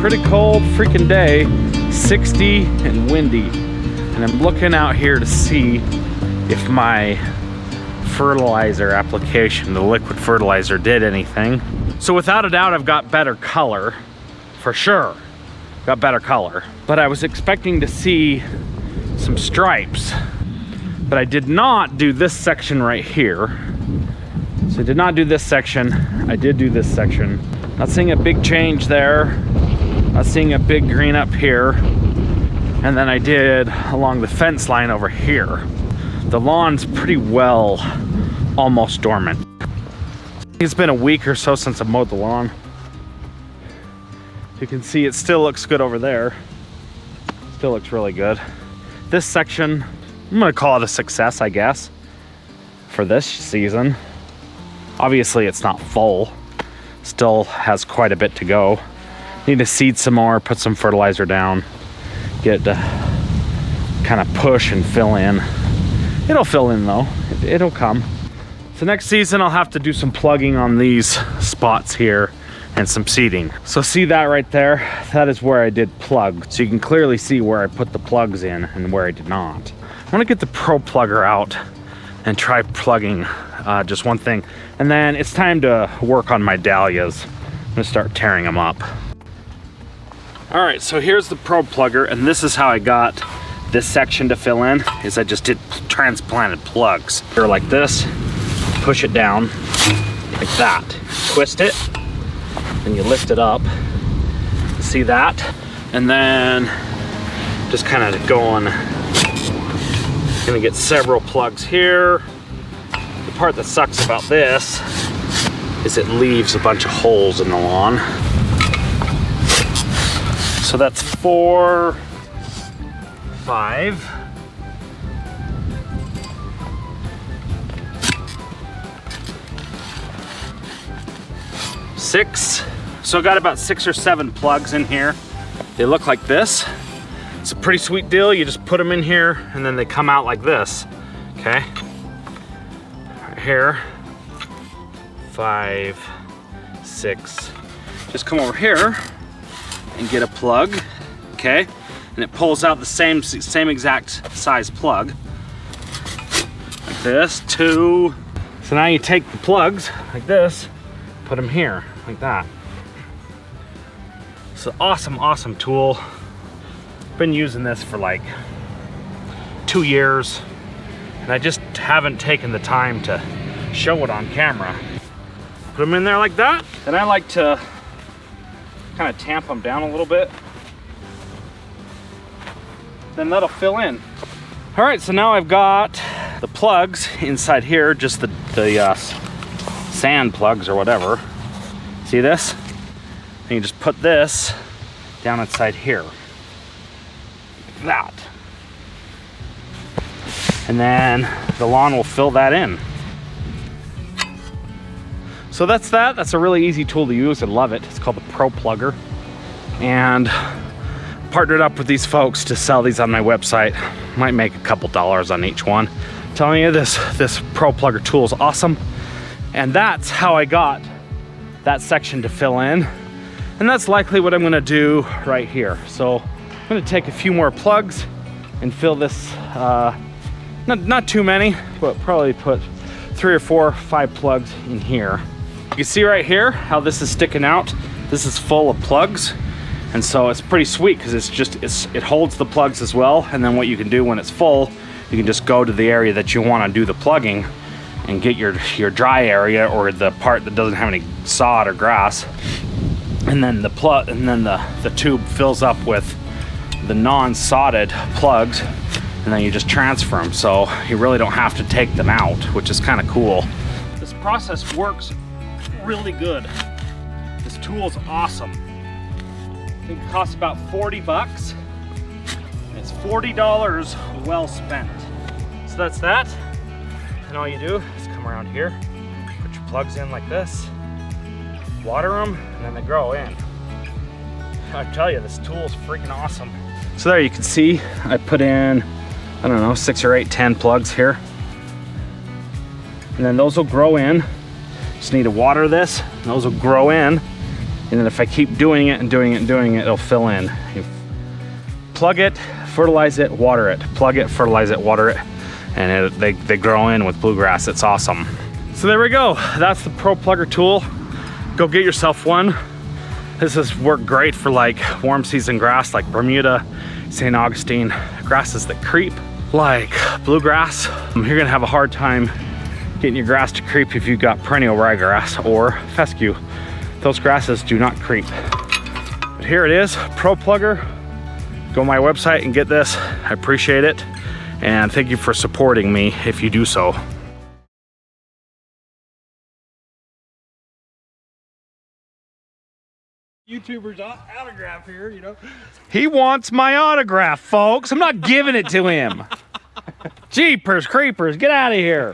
pretty cold freaking day, 60 and windy. And I'm looking out here to see if my fertilizer application, the liquid fertilizer, did anything. So without a doubt, I've got better color, for sure. Got better color. But I was expecting to see some stripes, but I did not do this section right here. So I did not do this section. I did do this section. Not seeing a big change there. Not seeing a big green up here. And then I did along the fence line over here. The lawn's pretty well almost dormant. It's been a week or so since I mowed the lawn. You can see it still looks good over there. Still looks really good. This section, I'm gonna call it a success, I guess, for this season. Obviously it's not full. Still has quite a bit to go. Need to seed some more, put some fertilizer down, get to kind of push and fill in. It'll fill in though, it'll come. So next season I'll have to do some plugging on these spots here and some seeding. So see that right there? That is where I did plug. So you can clearly see where I put the plugs in and where I did not. I want to get the Pro Plugger out and try plugging just one thing. And then it's time to work on my dahlias. I'm gonna start tearing them up. All right, so here's the Pro Plugger, and this is how I got this section to fill in, is I just did transplanted plugs. They're like this, push it down like that, twist it, and you lift it up, see that? And then just kind of going, gonna get several plugs here. The part that sucks about this is it leaves a bunch of holes in the lawn. So that's 4, 5. Six. So I got about 6 or 7 plugs in here. They look like this. It's a pretty sweet deal. You just put them in here and then they come out like this. Okay. Right here. 5, 6. Just come over here and get a plug, okay? And it pulls out the same exact size plug, like this, 2. So now you take the plugs like this, put them here, like that. It's an awesome, awesome tool. Been using this for like 2 years, and I just haven't taken the time to show it on camera. Put them in there like that, and I like to kind of tamp them down a little bit. Then that'll fill in. All right, so now I've got the plugs inside here, just the sand plugs or whatever. See this? And you just put this down inside here. Like that. And then the lawn will fill that in. So that's that. That's a really easy tool to use. I love it. It's called the Pro Plugger. And partnered up with these folks to sell these on my website. Might make a couple dollars on each one. I'm telling you, this Pro Plugger tool is awesome. And that's how I got that section to fill in. And that's likely what I'm gonna do right here. So I'm gonna take a few more plugs and fill this, not too many, but probably put 3 or 4 or 5 plugs in here. You can see right here how this is sticking out. This is full of plugs. And so it's pretty sweet because it holds the plugs as well. And then what you can do when it's full, you can just go to the area that you want to do the plugging and get your dry area, or the part that doesn't have any sod or grass. And then the tube fills up with the non-sodded plugs, and then you just transfer them. So you really don't have to take them out, which is kind of cool. This process works really good. This tool's awesome. I think it costs about 40 bucks. It's $40 well spent. So that's that. And all you do is come around here, put your plugs in like this, water them, and then they grow in. I tell you, this tool is freaking awesome. So there you can see, I put in, I don't know, 6 or 8, 10 plugs here. And then those will grow in. Just need to water this, and those will grow in. And then if I keep doing it and doing it and doing it, it'll fill in. You plug it, fertilize it, water it. Plug it, fertilize it, water it. And they grow in with bluegrass. It's awesome. So there we go. That's the Pro Plugger tool. Go get yourself one. This has worked great for like warm season grass like Bermuda, St. Augustine, grasses that creep like bluegrass. You're gonna have a hard time getting your grass to creep if you've got perennial ryegrass or fescue. Those grasses do not creep. But here it is, Pro Plugger. Go to my website and get this. I appreciate it. And thank you for supporting me if you do so. YouTuber's autograph here, you know. He wants my autograph, folks. I'm not giving it to him. Jeepers creepers, get out of here.